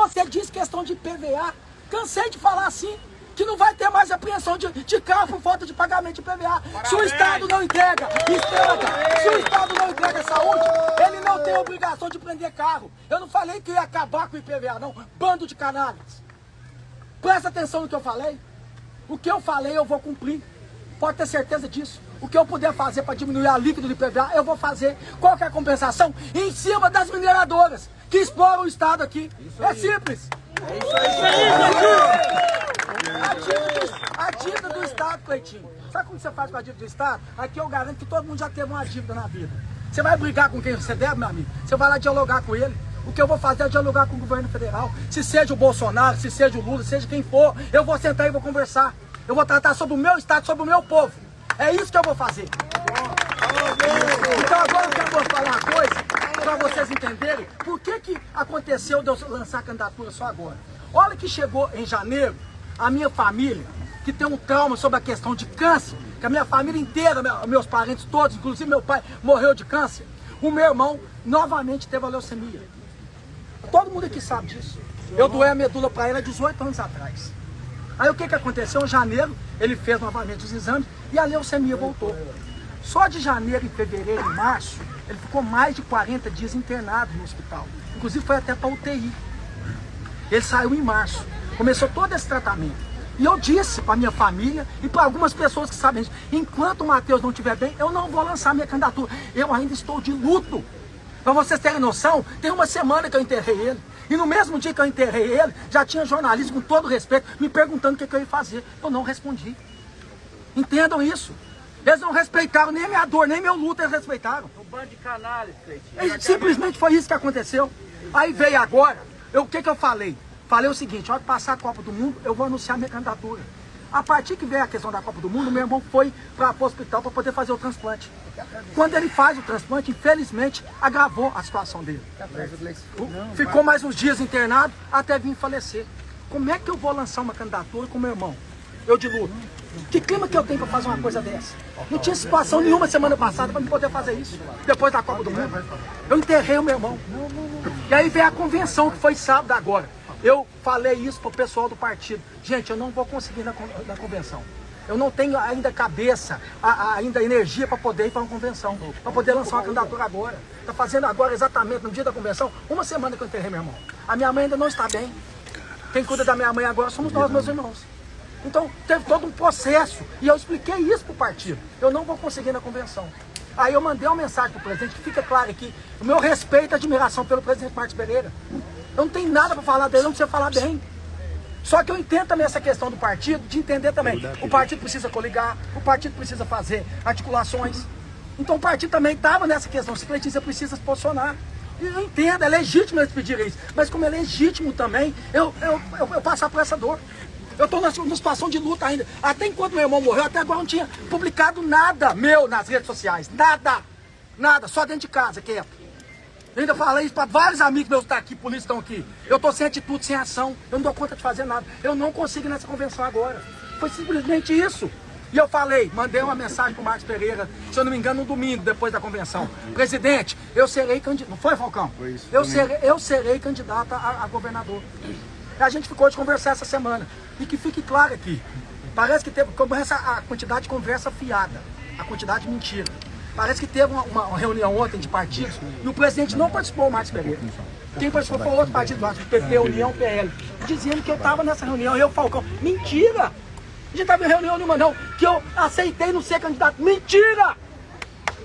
Você diz questão de PVA. Cansei de falar assim, que não vai ter mais apreensão de carro por falta de pagamento de PVA. Se o Estado não entrega estrada, se o Estado não entrega saúde, ele não tem obrigação de prender carro. Eu não falei que eu ia acabar com o IPVA, não. Bando de canalhas. Presta atenção no que eu falei. O que eu falei eu vou cumprir. Pode ter certeza disso. O que eu puder fazer para diminuir a líquido do IPVA, eu vou fazer. Qual que é a compensação? Em cima das mineradoras que exploram o Estado aqui. É simples. É isso aí. A dívida do Estado, Cleitinho. Sabe como você faz com a dívida do Estado? Aqui eu garanto que todo mundo já teve uma dívida na vida. Você vai brigar com quem você deve, meu amigo? Você vai lá dialogar com ele. O que eu vou fazer é dialogar com o governo federal. Se seja o Bolsonaro, se seja o Lula, seja quem for, eu vou sentar e vou conversar. Eu vou tratar sobre o meu Estado, sobre o meu povo. É isso que eu vou fazer. Então agora eu quero falar uma coisa, para vocês entenderem por que aconteceu de eu lançar a candidatura só agora. Olha que chegou em janeiro, a minha família, que tem um trauma sobre a questão de câncer, que a minha família inteira, meus parentes todos, inclusive meu pai, morreu de câncer. O meu irmão novamente teve a leucemia. Todo mundo aqui sabe disso. Eu doei a medula para ele há 18 anos atrás. Aí o que aconteceu? Em janeiro, ele fez novamente os exames e a leucemia voltou. Só de janeiro, em fevereiro e março, ele ficou mais de 40 dias internado no hospital. Inclusive foi até para UTI. Ele saiu em março. Começou todo esse tratamento. E eu disse para minha família e para algumas pessoas que sabem isso, enquanto o Matheus não estiver bem, eu não vou lançar minha candidatura. Eu ainda estou de luto. Para vocês terem noção, tem uma semana que eu enterrei ele. E no mesmo dia que eu enterrei ele, já tinha jornalistas, com todo respeito, me perguntando o que eu ia fazer. Eu não respondi. Entendam isso. Eles não respeitaram nem a minha dor, nem meu luto, eles respeitaram. Um bando de canalhas, Cleitinho. Simplesmente foi isso que aconteceu. Aí veio agora, o que eu falei? Falei o seguinte, a hora que passar a Copa do Mundo, eu vou anunciar minha candidatura. A partir que veio a questão da Copa do Mundo, meu irmão foi para o hospital para poder fazer o transplante. Quando ele faz o transplante, infelizmente, agravou a situação dele. Ficou mais uns dias internado até vir falecer. Como é que eu vou lançar uma candidatura com meu irmão? Eu de luto. Que clima que eu tenho para fazer uma coisa dessa? Não tinha situação nenhuma semana passada para me poder fazer isso. Depois da Copa do Mundo. Eu enterrei o meu irmão. E aí veio a convenção, que foi sábado agora. Eu falei isso pro pessoal do partido. Gente, eu não vou conseguir na convenção. Eu não tenho ainda cabeça, ainda energia para poder ir para uma convenção. Para poder lançar uma candidatura agora. Está fazendo agora, exatamente no dia da convenção, uma semana que eu enterrei meu irmão. A minha mãe ainda não está bem. Quem cuida da minha mãe agora somos nós, meus irmãos. Então, teve todo um processo. E eu expliquei isso pro partido. Eu não vou conseguir na convenção. Aí eu mandei uma mensagem pro presidente, que fica claro aqui, o meu respeito e admiração pelo presidente Marcos Pereira. Eu não tenho nada para falar dele, eu não precisa falar bem. Só que eu entendo também essa questão do partido, de entender também. O partido precisa coligar, o partido precisa fazer articulações. Então o partido também estava nessa questão, se Cleitinho, você precisa se posicionar. E eu entendo, é legítimo eles pedirem isso. Mas como é legítimo também, eu passar por essa dor. Eu estou numa situação de luta ainda. Até enquanto meu irmão morreu, até agora não tinha publicado nada meu nas redes sociais. Nada. Nada, só dentro de casa, quieto. Eu ainda falei isso para vários amigos meus que estão aqui, polícia estão aqui. Eu estou sem atitude, sem ação. Eu não dou conta de fazer nada. Eu não consigo ir nessa convenção agora. Foi simplesmente isso. E eu falei, mandei uma mensagem para o Marcos Pereira, se eu não me engano, no domingo, depois da convenção. Presidente, eu serei candidato. Não foi, Falcão? Foi isso. Eu serei candidato a governador. E a gente ficou de conversar essa semana. E que fique claro aqui. Parece que começa a quantidade de conversa fiada. A quantidade de mentira. Parece que teve uma reunião ontem de partidos e o presidente não participou, o Marcos Pereira. Quem participou foi outro partido, o PP, União, PL, dizendo que eu estava nessa reunião, eu, Falcão. Mentira! A gente estava em reunião nenhuma não, que eu aceitei não ser candidato. Mentira!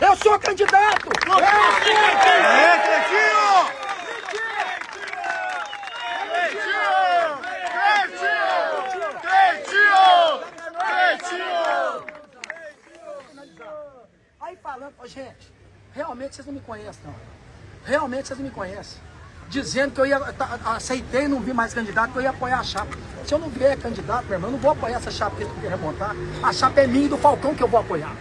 Eu sou candidato! Aí falando, gente, realmente vocês não me conhecem, não. Realmente vocês não me conhecem. Dizendo que eu aceitei não vir mais candidato, que eu ia apoiar a chapa. Se eu não vier candidato, meu irmão, eu não vou apoiar essa chapa que eles querem remontar. A chapa é minha e do Falcão que eu vou apoiar.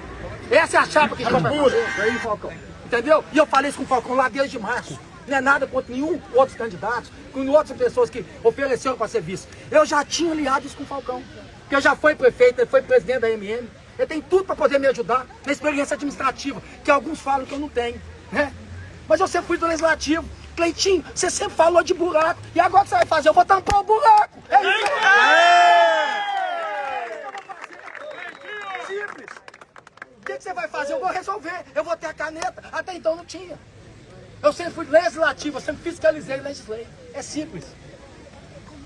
Essa é a chapa que estão fazendo. Aí, Falcão. Entendeu? E eu falei isso com o Falcão lá desde março. Não é nada contra nenhum outros candidatos, com outras pessoas que ofereceram para ser vice. Eu já tinha aliado isso com o Falcão. Porque eu já fui prefeito, ele foi presidente da MM. Ele tem tudo para poder me ajudar na experiência administrativa, que alguns falam que eu não tenho, né? Mas eu sempre fui do legislativo. Cleitinho, você sempre falou de buraco. E agora o que você vai fazer? Eu vou tampar o buraco. É isso que eu vou fazer. Simples. O que você vai fazer? Eu vou resolver. Eu vou ter a caneta. Até então não tinha. Eu sempre fui legislativo, eu sempre fiscalizei e legislei. É simples.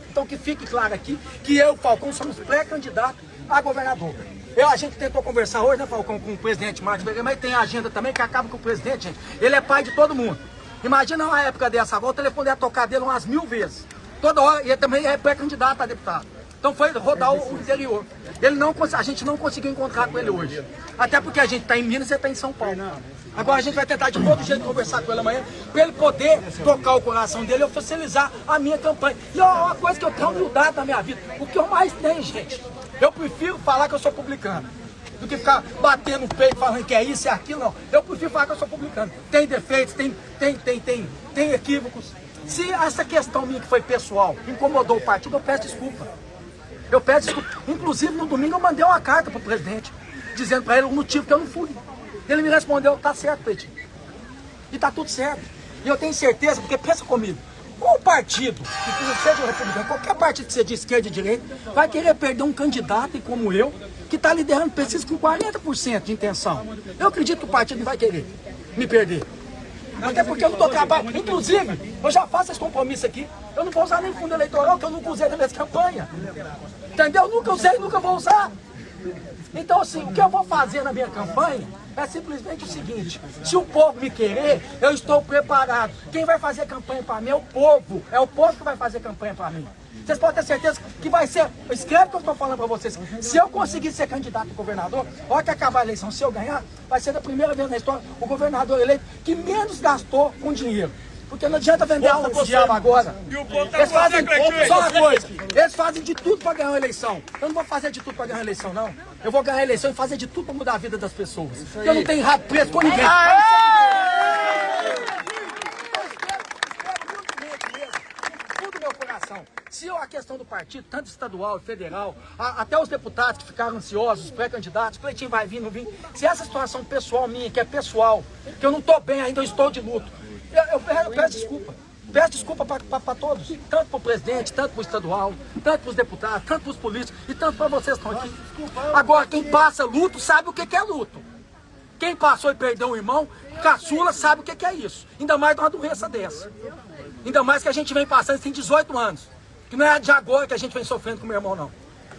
Então que fique claro aqui que eu, Falcão, somos pré-candidato a governador. A gente tentou conversar hoje, né, Falcão, com o presidente Marcos Vergueiro, mas tem a agenda também que acaba com o presidente, gente. Ele é pai de todo mundo. Imagina uma época dessa agora, o telefone ia tocar dele umas 1000 vezes. Toda hora, e ele também é pré-candidato a deputado. Então foi rodar o interior. A gente não conseguiu encontrar com ele hoje. Até porque a gente está em Minas e você está em São Paulo. Agora a gente vai tentar de todo jeito conversar com ele amanhã, para ele poder tocar o coração dele e oficializar a minha campanha. E é uma coisa que eu tenho humildade na minha vida. O que eu mais tenho, gente, eu prefiro falar que eu sou publicano do que ficar batendo no peito falando que é isso e é aquilo, não. Eu prefiro falar que eu sou publicano. Tem defeitos, tem equívocos. Se essa questão minha que foi pessoal incomodou o partido, eu peço desculpa. Eu peço desculpa. Inclusive, no domingo eu mandei uma carta para o presidente, dizendo para ele o motivo que eu não fui. Ele me respondeu, tá certo, Cleitinho. E tá tudo certo. E eu tenho certeza, porque pensa comigo, qual partido, que seja o republicano, qualquer partido que seja de esquerda e de direita, vai querer perder um candidato como eu, que está liderando pesquisa com 40% de intenção. Eu acredito que o partido não vai querer me perder. Até porque eu não estou trabalhando. Inclusive, eu já faço esse compromisso aqui. Eu não vou usar nem fundo eleitoral, que eu nunca usei na minha campanha. Entendeu? Nunca usei, nunca vou usar. Então, assim, o que eu vou fazer na minha campanha é simplesmente o seguinte: se o povo me querer, eu estou preparado. Quem vai fazer campanha para mim é o povo. É o povo que vai fazer campanha para mim. Vocês podem ter certeza que vai ser. Escreve o que eu estou falando para vocês. Se eu conseguir ser candidato a governador, a hora que acabar a eleição, se eu ganhar, vai ser a primeira vez na história o governador eleito que menos gastou com dinheiro. Porque não adianta vender alma pro diabo agora. Eles fazem, só uma coisa, eles fazem de tudo para ganhar uma eleição. Eu não vou fazer de tudo para ganhar uma eleição, não. Eu vou ganhar a eleição e fazer de tudo para mudar a vida das pessoas. Eu não tenho rabo preso com ninguém. Tudo meu coração. Se a questão do partido, tanto estadual e federal, até os deputados que ficaram ansiosos, os pré-candidatos, Cleitinho vai vir, não vir. Se essa situação pessoal minha, que é pessoal, que eu não estou bem ainda, eu estou de luto, eu peço desculpa. Peço desculpa para todos, tanto para o presidente, tanto para o estadual, tanto para os deputados, tanto para os políticos e tanto para vocês que estão aqui. Agora, quem passa luto sabe o que é luto. Quem passou e perdeu um irmão, caçula, sabe o que é isso. Ainda mais de uma doença dessa. Ainda mais que a gente vem passando, tem 18 anos. Que não é de agora que a gente vem sofrendo com o meu irmão, não.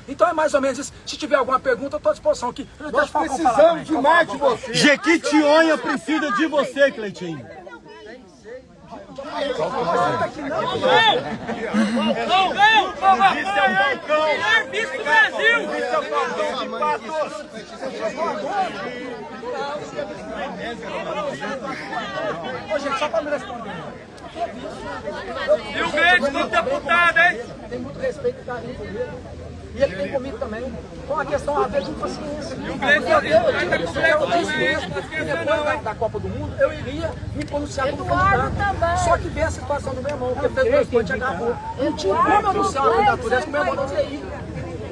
Então é mais ou menos isso. Se tiver alguma pergunta, eu estou à disposição aqui. Nós precisamos demais de você. Jequitinhonha precisa de você, Cleitinho. Melhor vice do Brasil! Ô, gente, só para me responder. Rio Grande, todo deputado, hein? Tem muito respeito e carinho por ele. E ele tem comigo também. Com a questão, às vezes, de paciência. Eu disse mesmo que depois da Copa do Mundo, eu iria me pronunciar como candidato. Só que veio a situação do meu irmão, porque fez o esporte agravou. Não tinha como eu anunciar uma candidatura, que o meu irmão não ia ir.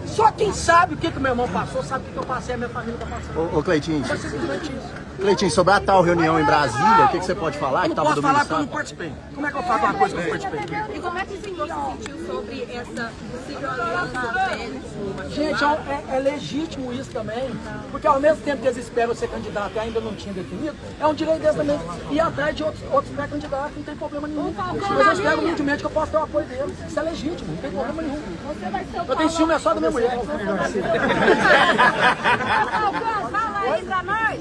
Só quem sabe o que o meu irmão passou, sabe o que eu passei, a minha família está passando. Ô Cleitinho, Foi simplesmente isso. Cleitinho, sobre a tal reunião em Brasília, o que você pode falar? Eu não posso falar porque eu não participei. Como é que eu falo uma coisa que eu não participei? E como é que o senhor se sentiu sobre essa possível aliança? Gente, é legítimo isso também, porque ao mesmo tempo que eles esperam ser candidato e ainda não tinha definido, é um direito deles também ir atrás de outros pré-candidatos, não tem problema nenhum. Mas eu espero humildemente que eu possa ter o apoio deles. Isso é legítimo, não tem problema nenhum. Eu tenho ciúme só da minha mulher. Fala aí pra nós!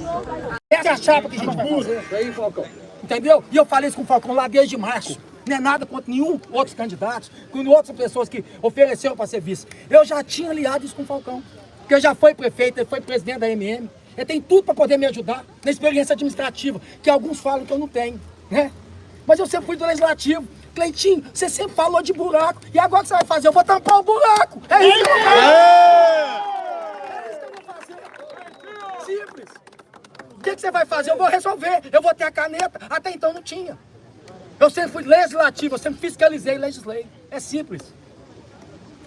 Essa é a chapa que a gente vai fazer. Aí, Falcão. Entendeu? E eu falei isso com o Falcão lá desde março. Não é nada contra nenhum outros candidatos, com outras pessoas que ofereceram para ser vice. Eu já tinha aliado isso com o Falcão. Porque já foi prefeito, ele foi presidente da MM. Ele tem tudo para poder me ajudar na experiência administrativa, que alguns falam que eu não tenho, né? Mas eu sempre fui do legislativo. Cleitinho, você sempre falou de buraco. E agora o que você vai fazer? Eu vou tampar o buraco. É isso que eu vou fazer. É isso que eu vou fazer. Simples. O que você vai fazer? Eu vou resolver. Eu vou ter a caneta. Até então não tinha. Eu sempre fui legislativo, eu sempre fiscalizei e legislei. É simples.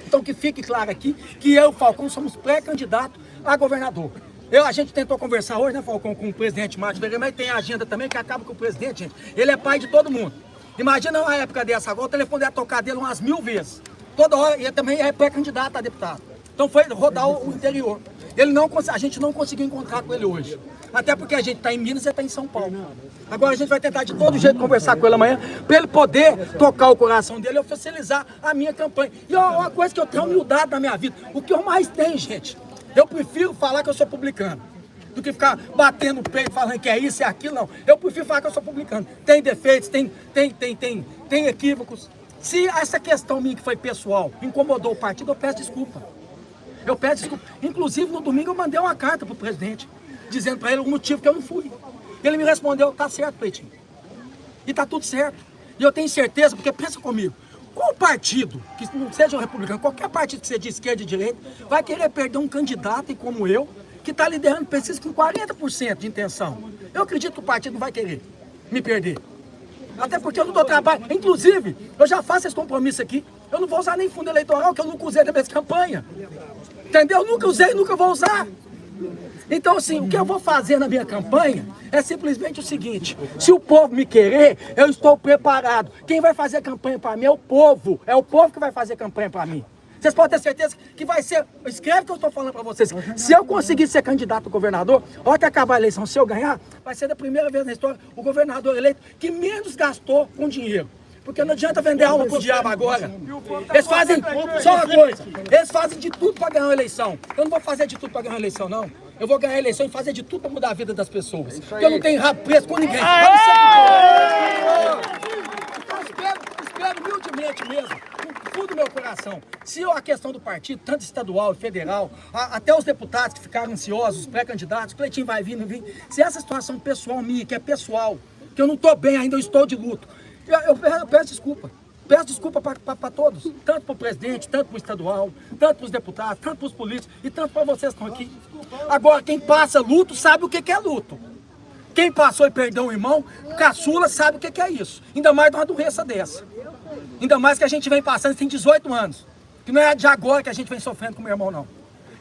Então que fique claro aqui que eu, Falcão, somos pré-candidato a governador. A gente tentou conversar hoje, né, Falcão, com o presidente Marcos Vergueiro, mas tem a agenda também que acaba com o presidente, gente. Ele é pai de todo mundo. Imagina uma época dessa agora, o telefone ia tocar dele umas 1000 vezes. Toda hora, e também é pré-candidato a deputado. Então foi rodar o interior. A gente não conseguiu encontrar com ele hoje. Até porque a gente está em Minas e está em São Paulo. Agora a gente vai tentar de todo jeito conversar com ele amanhã, para ele poder tocar o coração dele e oficializar a minha campanha. E uma coisa que eu tenho humildade na minha vida, o que eu mais tenho, gente, eu prefiro falar que eu sou publicano, do que ficar batendo o peito falando que é isso, é aquilo, não. Eu prefiro falar que eu sou publicano. Tem defeitos, tem equívocos. Se essa questão minha que foi pessoal incomodou o partido, eu peço desculpa. Eu peço desculpa. Inclusive, no domingo eu mandei uma carta para o presidente, dizendo para ele o motivo que eu não fui. Ele me respondeu, tá certo, Cleitinho. E tá tudo certo. E eu tenho certeza, porque pensa comigo, qual partido, que não seja o republicano, qualquer partido que seja de esquerda e direita, vai querer perder um candidato como eu, que está liderando pesquisa com 40% de intenção. Eu acredito que o partido não vai querer me perder. Até porque eu não dou trabalho. Inclusive, eu já faço esse compromisso aqui. Eu não vou usar nem fundo eleitoral, que eu nunca usei na minha campanha. Entendeu? Eu nunca usei e nunca vou usar. Então, assim, o que eu vou fazer na minha campanha é simplesmente o seguinte: se o povo me querer, eu estou preparado. Quem vai fazer campanha para mim é o povo. É o povo que vai fazer campanha para mim. Vocês podem ter certeza que vai ser... Escreve o que eu estou falando para vocês. Se eu conseguir ser candidato a governador, a hora que acabar a eleição, se eu ganhar, vai ser da primeira vez na história o governador eleito que menos gastou com dinheiro. Porque não adianta vender alma pro diabo agora. Eles fazem... Só uma coisa. Eles fazem de tudo para ganhar uma eleição. Eu não vou fazer de tudo para ganhar uma eleição, não. Eu vou ganhar a eleição e fazer de tudo para mudar a vida das pessoas. Porque eu não tenho rabo preso com ninguém. Espero humildemente mesmo, com tudo do meu coração. Se a questão do partido, tanto estadual e federal, até os deputados que ficaram ansiosos, os pré-candidatos, o Cleitinho vai vir, não vir. Se essa situação pessoal minha, que é pessoal, que eu não estou bem ainda, eu estou de luto, eu peço desculpa. Peço desculpa para todos, tanto para o presidente, tanto para o estadual, tanto para os deputados, tanto para os políticos e tanto para vocês que estão aqui. Agora, quem passa luto sabe o que é luto. Quem passou e perdeu um irmão, caçula, sabe o que é isso. Ainda mais de uma doença dessa. Ainda mais que a gente vem passando, tem 18 anos. Que não é de agora que a gente vem sofrendo com o meu irmão, não.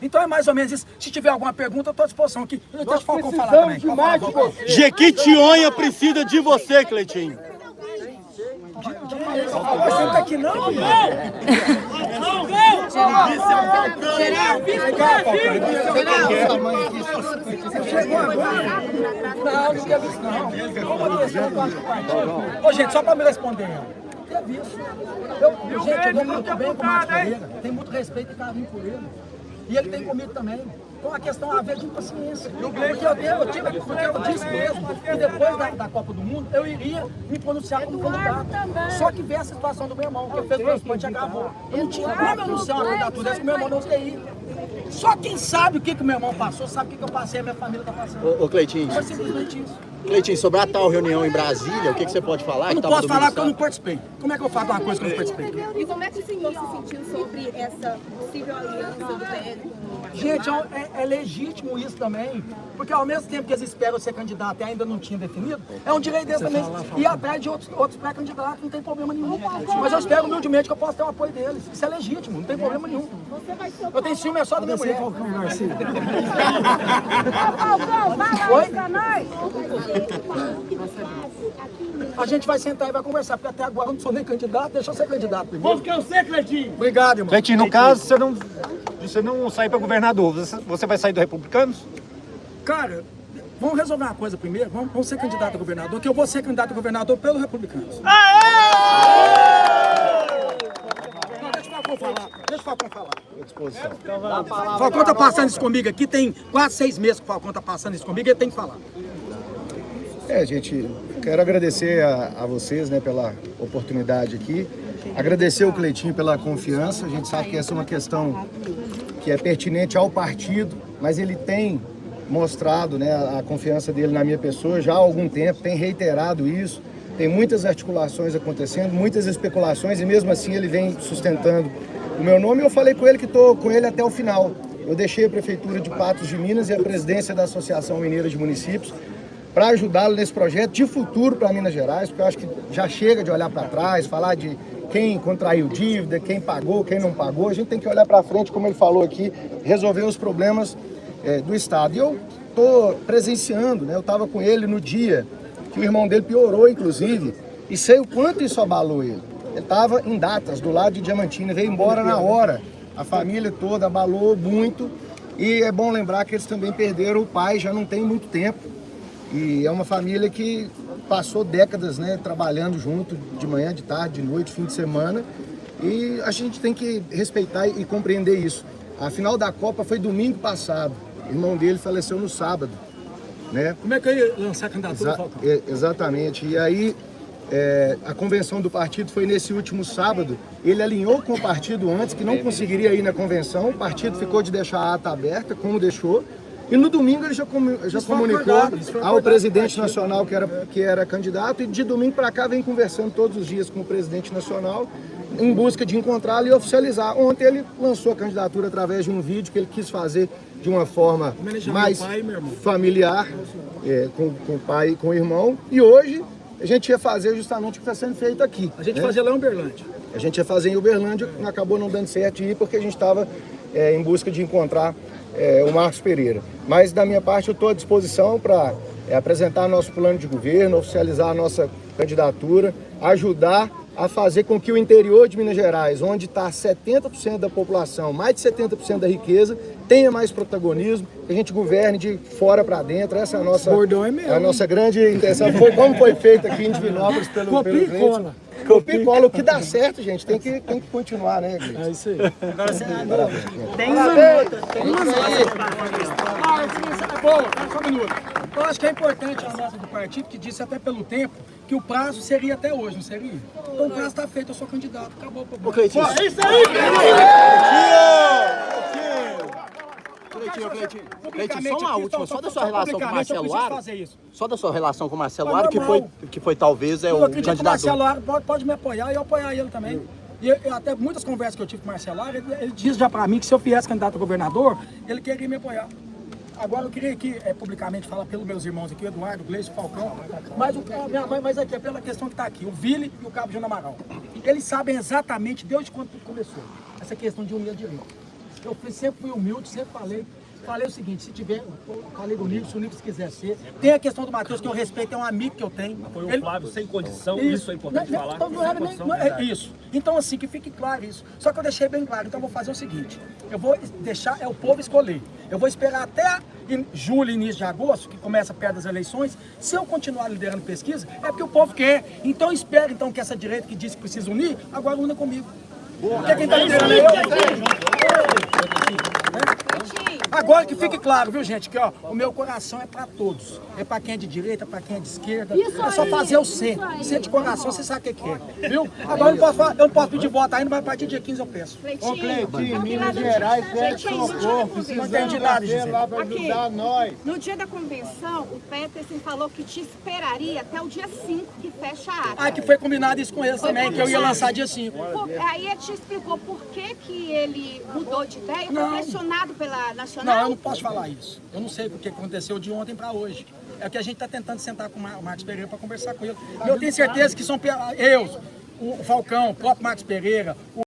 Então é mais ou menos isso. Se tiver alguma pergunta, eu estou à disposição aqui. Deixa o Falcão falar também. Jequitinhonha precisa de você, Cleitinho. Você não tá aqui não? Chegou agora? Não teve isso não. Ô gente, só para me responder. Teve isso. Gente, eu dou muito bem com o Márcio Pereira. Tenho muito respeito e carinho por ele. E ele tem comigo também. Então a questão é haver de impaciência. Porque eu disse mesmo que depois da Copa do Mundo eu iria me pronunciar como candidato. Só que veio a situação do meu irmão, que fez o transplante e agravou. Eu não tinha como anunciar uma candidatura dessa, que meu irmão não queria. Só quem sabe o que o meu irmão passou, sabe o que eu passei, a minha família está passando. Ô Cleitinho. Foi simplesmente isso. Cleitinho, sobre a tal reunião em Brasília, o que você pode falar? Eu não posso falar porque eu não participei. Como é que eu falo uma coisa que eu não participei? E como é que o senhor se sentiu sobre essa possível aliança do PL com o... Gente, é legítimo isso também, porque ao mesmo tempo que eles esperam ser candidato e ainda não tinha definido, é um direito deles também ir atrás de outros pré-candidatos, não tem problema nenhum. Mas eu espero humildemente que eu possa ter o apoio deles. Isso é legítimo, não tem problema nenhum. Eu tenho ciúme, é só da minha mulher. Oi? A gente vai sentar e vai conversar, porque até agora eu não sou nem candidato, deixa eu ser candidato primeiro. Vamos que eu sei, Cleitinho. Obrigado, irmão. Cleitinho, no caso, você não sair para governador, você vai sair do Republicanos? Cara, vamos resolver uma coisa primeiro, vamos ser candidato a governador, que eu vou ser candidato a governador pelo Republicanos. Não, deixa o Falcão falar, deixa o Falcão falar. À disposição. O Falcão tá passando isso comigo aqui, tem quase 6 meses que o Falcão tá passando isso comigo, ele tem que falar. Gente, quero agradecer a vocês, né, pela oportunidade aqui. Agradecer o Cleitinho pela confiança. A gente sabe que essa é uma questão que é pertinente ao partido, mas ele tem mostrado, né, a confiança dele na minha pessoa já há algum tempo, tem reiterado isso. Tem muitas articulações acontecendo, muitas especulações e mesmo assim ele vem sustentando o meu nome. Eu falei com ele que estou com ele até o final. Eu deixei a Prefeitura de Patos de Minas e a presidência da Associação Mineira de Municípios para ajudá-lo nesse projeto de futuro para Minas Gerais, porque eu acho que já chega de olhar para trás, falar de quem contraiu dívida, quem pagou, quem não pagou. A gente tem que olhar para frente, como ele falou aqui, resolver os problemas do Estado. E eu estou presenciando, né? Eu estava com ele no dia que o irmão dele piorou, inclusive, E sei o quanto isso abalou ele. Ele estava em Datas, do lado de Diamantina, veio embora na hora. A família toda abalou muito. E é bom lembrar que eles também perderam o pai, já não tem muito tempo. E é uma família que passou décadas, né, trabalhando junto, de manhã, de tarde, de noite, fim de semana. E a gente tem que respeitar e compreender isso. A final da Copa foi domingo passado. O irmão dele faleceu no sábado, né? Como é que eu ia lançar a candidatura, Falcão? Exatamente. E aí, a convenção do partido foi nesse último sábado. Ele alinhou com o partido antes, que não conseguiria ir na convenção. O partido ficou de deixar a ata aberta, como deixou. E no domingo ele já comunicou ao presidente nacional que era candidato. E de domingo para cá vem conversando todos os dias com o presidente nacional em busca de encontrá-lo e oficializar. Ontem ele lançou a candidatura através de um vídeo que ele quis fazer de uma forma mais familiar, com o pai e com o irmão. E hoje a gente ia fazer justamente o que está sendo feito aqui. A gente fazia lá em Uberlândia. A gente ia fazer em Uberlândia, acabou não dando certo de ir porque a gente estava em busca de encontrar o Marcos Pereira. Mas da minha parte eu estou à disposição para apresentar nosso plano de governo, oficializar a nossa candidatura, ajudar a fazer com que o interior de Minas Gerais, onde está 70% da população, mais de 70% da riqueza, tenha mais protagonismo, que a gente governe de fora para dentro. Essa é a nossa grande intenção. Foi como foi feito aqui em Divinópolis pelo Cleiton. Copia e cola. O que dá certo, gente, tem que continuar, né, Cleiton? É isso aí. Agora você Tem uma minuto. Só um minuto. Eu acho que é importante a nota do partido, que disse até pelo tempo, que o prazo seria até hoje, não seria? Então o prazo está feito, eu sou candidato, acabou o problema. Cleitinho, só uma última, só da sua relação com o Marcelo Aro, só da sua relação com o Marcelo Aro, que foi talvez o candidato. O Marcelo Aro pode me apoiar e eu apoiar ele também. E até muitas conversas que eu tive com o Marcelo Aro, ele disse já para mim que se eu viesse candidato a governador, ele queria me apoiar. Agora eu queria aqui publicamente falar pelos meus irmãos aqui, Eduardo, Gleice, Falcão, mas aqui é pela questão que está aqui, o Vili e o Cabo Júnior Amaral. Eles sabem exatamente desde quando tudo começou, essa questão de unir a direita. Eu sempre fui humilde, sempre falei o seguinte, se tiver, falei do Nilson, se o Nilson quiser ser, tem a questão do Matheus, que eu respeito, é um amigo que eu tenho. Foi o Flávio sem condição, isso é importante falar. Não é isso. Então assim, que fique claro isso. Só que eu deixei bem claro, então eu vou fazer o seguinte, eu vou deixar, o povo escolher. Eu vou esperar até julho, início de agosto, que começa perto das eleições. Se eu continuar liderando pesquisa, é porque o povo quer. Então espero então que essa direita que disse que precisa unir, agora una comigo. Porque quem está liderando é eu. Agora que fique claro, viu, gente, que ó, o meu coração é para todos. É para quem é de direita, para quem é de esquerda. É só fazer o C. C de coração, você sabe o que é. Viu? Agora eu não posso pedir voto ainda, mas a partir do dia 15 eu peço. Ô, Cleitinho, Minas Gerais pede socorro, precisamos de você lá para ajudar nós. No dia da convenção, o Peterson falou que te esperaria até o dia 5, que fecha a ata. Ah, que foi combinado isso com eles também, que eu ia lançar dia 5. Aí ele te explicou por que ele mudou de ideia, foi pressionado pela Nacional? Não, eu não posso falar isso. Eu não sei o que aconteceu de ontem para hoje. É que a gente está tentando sentar com o Marcos Pereira para conversar com ele. Eu tenho certeza que são o Falcão, o próprio Marcos Pereira,